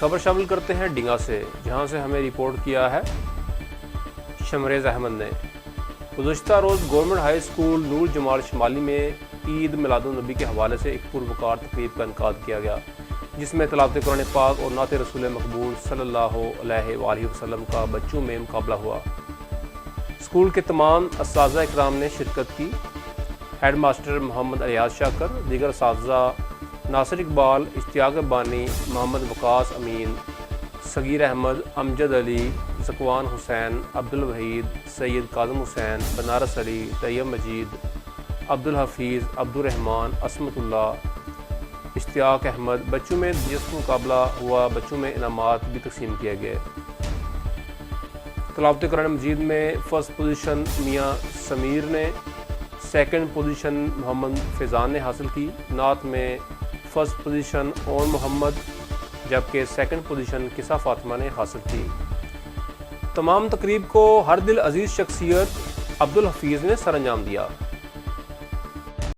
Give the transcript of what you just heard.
خبر شامل کرتے ہیں ڈنگا سے، جہاں سے ہمیں رپورٹ کیا ہے شمریز احمد نے۔ گزشتہ روز گورنمنٹ ہائی سکول نور جمال شمالی میں عید میلاد النبی کے حوالے سے ایک پروقار تقریب کا انعقاد کیا گیا، جس میں تلاوت قرآن پاک اور نعت رسول مقبول صلی اللہ علیہ وآلہ وسلم کا بچوں میں مقابلہ ہوا۔ اسکول کے تمام اساتذہ اکرام نے شرکت کی۔ ہیڈ ماسٹر محمد ریاض شاکر، دیگر اساتذہ ناصر اقبال، اشتیاق بانی، محمد وقاص امین، صغیر احمد، امجد علی، ذکوان حسین، عبدالوحید، سید کاظم حسین، بنارس علی، طیب مجید، عبدالحفیظ، عبدالرحمان، عصمت اللہ، اشتیاق احمد۔ بچوں میں دلچسپ مقابلہ ہوا، بچوں میں انعامات بھی تقسیم کیے گئے۔ تلاوت قرآن مجید میں فرسٹ پوزیشن میاں سمیر نے، سیکنڈ پوزیشن محمد فیضان نے حاصل کی۔ نعت میں فرسٹ پوزیشن اون محمد جبکہ سیکنڈ پوزیشن کسا فاطمہ نے حاصل کی۔ تمام تقریب کو ہر دل عزیز شخصیت عبدالحفیظ نے سر انجام دیا۔